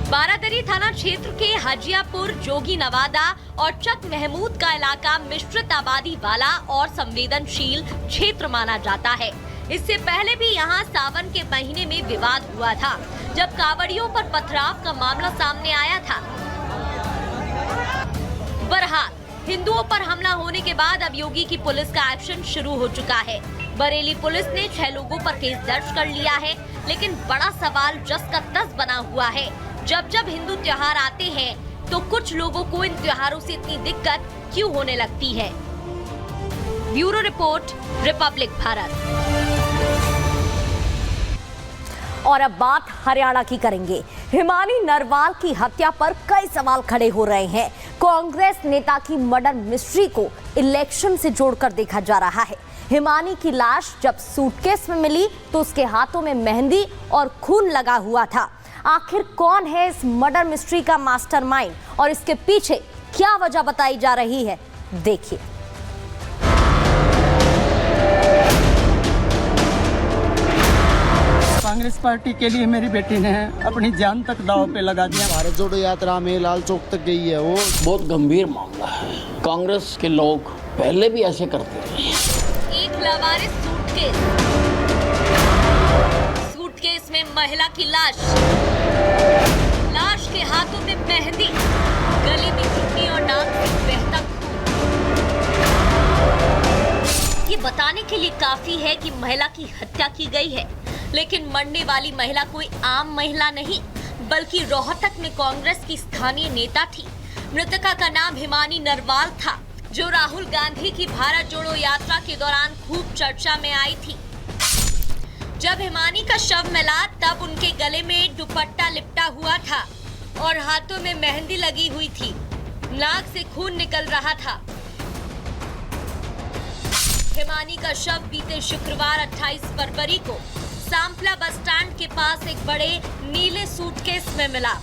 बारादरी थाना क्षेत्र के हजियापुर, जोगी नवादा और चक महमूद का इलाका मिश्रित आबादी वाला और संवेदनशील क्षेत्र माना जाता है। इससे पहले भी यहाँ सावन के महीने में विवाद हुआ था, जब कांवड़ियों पर पथराव का मामला सामने आया था। बहरहाल हिंदुओं पर हमला होने के बाद अब योगी की पुलिस का एक्शन शुरू हो चुका है। बरेली पुलिस ने 6 लोगों पर केस दर्ज कर लिया है, लेकिन बड़ा सवाल जस का तस बना हुआ है। जब जब हिंदू त्योहार आते हैं तो कुछ लोगों को इन त्योहारों से इतनी दिक्कत क्यों होने लगती है। Bureau report, Republic Bharat. और अब बात हरियाणा की करेंगे। हिमानी नरवाल की हत्या पर कई सवाल खड़े हो रहे हैं। कांग्रेस नेता की मर्डर मिस्ट्री को इलेक्शन से जोड़कर देखा जा रहा है। हिमानी की लाश जब सूटकेस में मिली तो उसके हाथों में मेहंदी और खून लगा हुआ था। आखिर कौन है इस मर्डर मिस्ट्री का मास्टरमाइंड और इसके पीछे क्या वजह बताई जा रही है, देखिए। कांग्रेस पार्टी के लिए मेरी बेटी ने अपनी जान तक दांव पे लगा दिया। भारत जोड़ो यात्रा में लाल चौक तक गई है। वो बहुत गंभीर मामला है। कांग्रेस के लोग पहले भी ऐसे करते रहे। एक लावारिस सूटकेस में महिला की लाश के हाथों में मेहंदी, गले में चुन्नी और नाक से बहता खून। ये बताने के लिए काफी है कि महिला की हत्या की गई है, लेकिन मरने वाली महिला कोई आम महिला नहीं, बल्कि रोहतक में कांग्रेस की स्थानीय नेता थी। मृतका का नाम हिमानी नरवाल था, जो राहुल गांधी की भारत जोड़ो यात्रा के दौरान खूब चर्चा में आई थी। जब हिमानी का शव मिला तब उनके गले में दुपट्टा लिपटा हुआ था और हाथों में मेहंदी लगी हुई थी। नाक से खून निकल रहा था। हिमानी का शव बीते शुक्रवार 28 फरवरी को सांपला बस स्टैंड के पास एक बड़े नीले सूटकेस में मिला।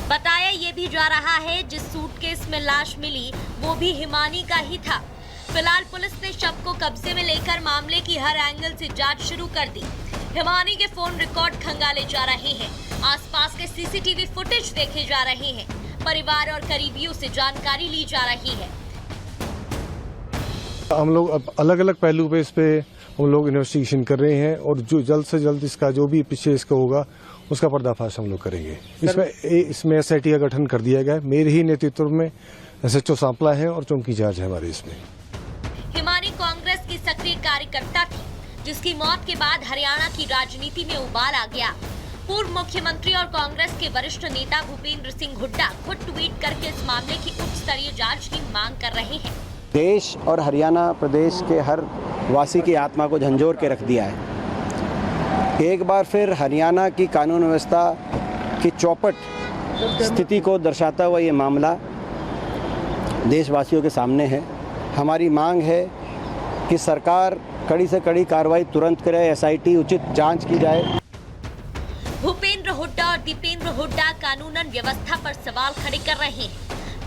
बताया ये भी जा रहा है जिस सूटकेस में लाश मिली वो भी हिमानी का ही था। फिलहाल पुलिस ने शव को कब्जे में लेकर मामले की हर एंगल से जांच शुरू कर दी। हिमानी के फोन रिकॉर्ड खंगाले जा रहे हैं, आसपास के सीसीटीवी फुटेज देखे जा रहे हैं, परिवार और करीबियों से जानकारी ली जा रही है। हम लोग अब अलग अलग पहलू पे इस पे हम लोग इन्वेस्टिगेशन कर रहे हैं और जो जल्द से जल्द इसका जो भी पीछे इसका होगा उसका पर्दाफाश हम लोग करेंगे। इसमें SIT का गठन कर दिया गया है। मेरे ही नेतृत्व में SHO सांपला है और चौकी इंचार्ज है हमारे इसमें। हिमानी कांग्रेस की सक्रिय कार्यकर्ता थी, जिसकी मौत के बाद हरियाणा की राजनीति में उबाल आ गया। पूर्व मुख्यमंत्री और कांग्रेस के वरिष्ठ नेता भूपेंद्र सिंह हुड्डा खुद ट्वीट करके इस मामले की उच्च स्तरीय जांच की मांग कर रहे हैं। देश और हरियाणा प्रदेश के हर वासी की आत्मा को झंझोर के रख दिया है। एक बार फिर हरियाणा की कानून व्यवस्था की चौपट स्थिति को दर्शाता हुआ ये मामला देशवासियों के सामने है। हमारी मांग है कि सरकार कड़ी से कड़ी कार्रवाई तुरंत करे, SIT उचित जांच की जाए। भूपेंद्र हुड्डा और दीपेंद्र हुड्डा कानूनन व्यवस्था पर सवाल खड़े कर रहे हैं।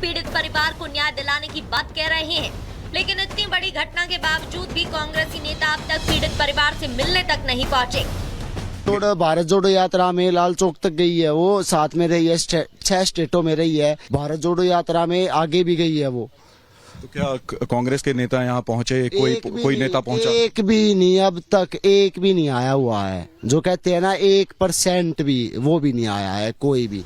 पीड़ित परिवार को न्याय दिलाने की बात कह रहे हैं, लेकिन इतनी बड़ी घटना के बावजूद भी कांग्रेसी नेता अब तक पीड़ित परिवार से मिलने तक नहीं पहुंचे। भारत जोड़ो यात्रा में लाल चौक तक गई है। वो साथ में रही है, 6 स्टेटों में रही है। भारत जोड़ो यात्रा में आगे भी गई है वो। तो क्या कांग्रेस के नेता यहाँ पहुंचे? कोई नेता पहुंचा? एक भी नहीं, अब तक एक भी नहीं आया हुआ है। जो कहते हैं ना 1% भी, वो भी नहीं आया है कोई भी।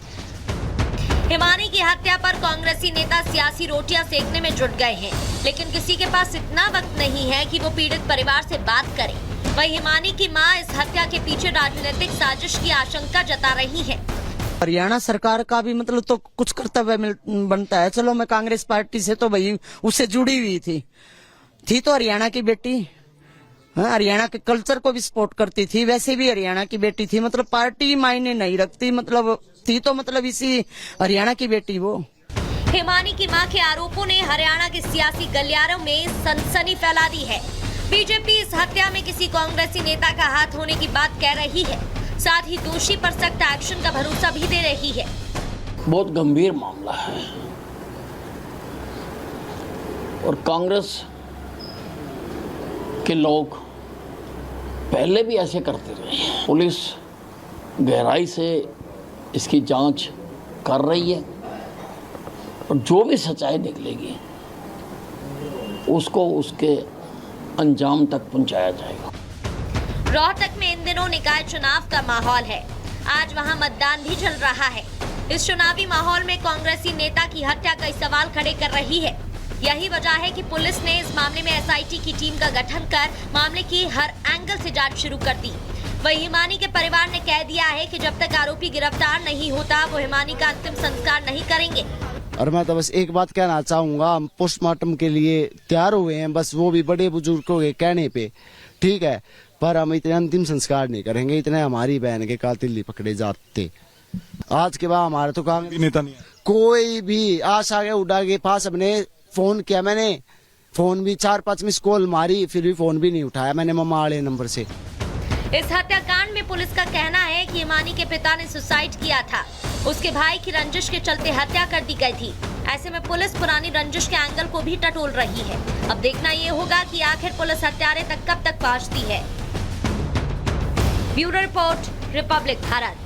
हिमानी की हत्या पर कांग्रेसी नेता सियासी रोटियां सेकने में जुट गए हैं, लेकिन किसी के पास इतना वक्त नहीं है कि वो पीड़ित परिवार से बात करे। वहीं हिमानी की मां इस हत्या के पीछे राजनीतिक साजिश की आशंका जता रही है। हरियाणा सरकार का भी मतलब तो कुछ कर्तव्य बनता है। चलो मैं कांग्रेस पार्टी से तो भाई उससे जुड़ी हुई थी तो हरियाणा की बेटी, हरियाणा के कल्चर को भी सपोर्ट करती थी। वैसे भी हरियाणा की बेटी थी, मतलब पार्टी मायने नहीं रखती, मतलब थी तो मतलब इसी हरियाणा की बेटी वो। हिमानी की मां के आरोपों ने हरियाणा के सियासी गलियारों में सनसनी फैला दी है। बीजेपी इस हत्या में किसी कांग्रेसी नेता का हाथ होने की बात कह रही है, साथ ही दोषी पर सख्त एक्शन का भरोसा भी दे रही है। बहुत गंभीर मामला है और कांग्रेस के लोग पहले भी ऐसे करते रहे। पुलिस गहराई से इसकी जांच कर रही है और जो भी सच्चाई निकलेगी उसको उसके अंजाम तक पहुंचाया जाएगा। रोहतक में इन दिनों निकाय चुनाव का माहौल है। आज वहां मतदान भी चल रहा है। इस चुनावी माहौल में कांग्रेसी नेता की हत्या कई सवाल खड़े कर रही है। यही वजह है कि पुलिस ने इस मामले में एसआईटी की टीम का गठन कर मामले की हर एंगल से जांच शुरू कर दी। वही हिमानी के परिवार ने कह दिया है कि जब तक आरोपी गिरफ्तार नहीं होता वो हिमानी का अंतिम संस्कार नहीं करेंगे। और मैं तो बस एक बात कहना चाहूंगा, हम पोस्टमार्टम के लिए तैयार हुए हैं, बस वो भी बड़े बुजुर्गों के कहने पे, ठीक है, पर हम इतने अंतिम संस्कार नहीं करेंगे इतने हमारी बहन के कातिल पकड़े जाते। आज के बाद हमारा तो काम नेता नहीं है। कोई भी आशा के उड़ा के पास अपने फोन किया, मैंने फोन भी 4-5 मिस कॉल मारी, फिर भी फोन भी नहीं उठाया मैंने मम्मा वाले नंबर से। इस हत्याकांड में पुलिस का कहना है कि हिमानी के पिता ने सुसाइड किया था। उसके भाई की रंजिश के चलते हत्या कर दी गई थी। ऐसे में पुलिस पुरानी रंजिश के एंगल को भी टटोल रही है। अब देखना ये होगा कि आखिर पुलिस हत्यारे तक कब तक पहुंचती है। Bureau report, Republic Bharat.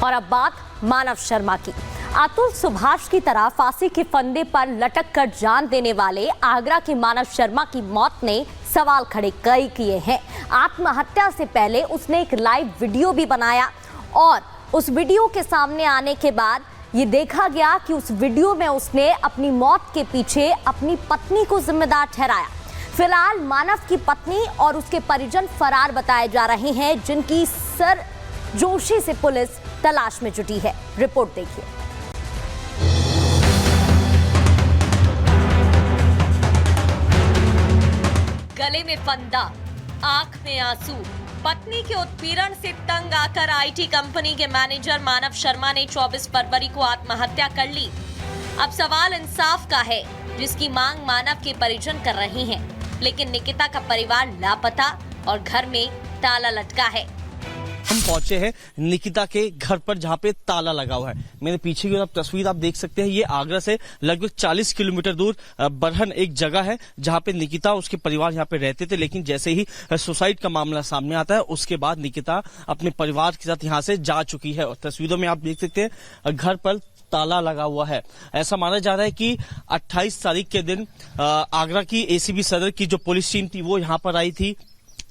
और अब बात मानव शर्मा की। अतुल सुभाष की तरह फांसी के फंदे पर लटक कर जान देने वाले आगरा के मानव शर्मा की मौत ने सवाल खड़े कई किए हैं। आत्महत्या से पहले उसने एक लाइव वीडियो भी बनाया और उस वीडियो के सामने आने के बाद ये देखा गया कि उस वीडियो में उसने अपनी मौत के पीछे अपनी पत्नी को जिम्मेदार ठहराया। फिलहाल मानव की पत्नी और उसके परिजन फरार बताए जा रहे हैं, जिनकी सरजोशी से पुलिस तलाश में जुटी है। रिपोर्ट देखिए। गले में फंदा, आंख में आंसू। पत्नी के उत्पीड़न से तंग आकर आईटी कंपनी के मैनेजर मानव शर्मा ने 24 फरवरी को आत्महत्या कर ली। अब सवाल इंसाफ का है, जिसकी मांग मानव के परिजन कर रहे हैं। लेकिन निकिता का परिवार लापता और घर में ताला लटका है। हम पहुंचे हैं निकिता के घर पर, जहां पे ताला लगा हुआ है। मेरे पीछे की तस्वीर आप देख सकते हैं। ये आगरा से लगभग 40 किलोमीटर दूर बरहन एक जगह है, जहां पे निकिता और उसके परिवार यहाँ पे रहते थे। लेकिन जैसे ही सुसाइड का मामला सामने आता है, उसके बाद निकिता अपने परिवार के साथ यहाँ से जा चुकी है। और तस्वीरों में आप देख सकते हैं घर पर ताला लगा हुआ है। ऐसा माना जा रहा है कि 28 तारीख के दिन आगरा की एसीबी सदर की जो पुलिस टीम थी वो यहाँ पर आई थी।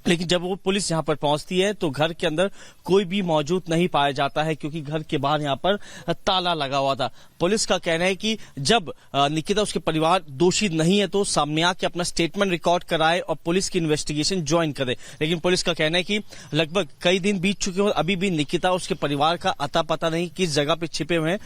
लेकिन जब वो पुलिस यहाँ पर पहुंचती है तो घर के अंदर कोई भी मौजूद नहीं पाया जाता है, क्योंकि घर के बाहर यहाँ पर ताला लगा हुआ था। पुलिस का कहना है कि जब निकिता उसके परिवार दोषी नहीं है तो सामने आके अपना स्टेटमेंट रिकॉर्ड कराए और पुलिस की इन्वेस्टिगेशन ज्वाइन करे। लेकिन पुलिस का कहना है कि लगभग कई दिन बीत चुके हैं और अभी भी निकिता उसके परिवार का अता पता नहीं किस जगह पे छिपे हुए हैं।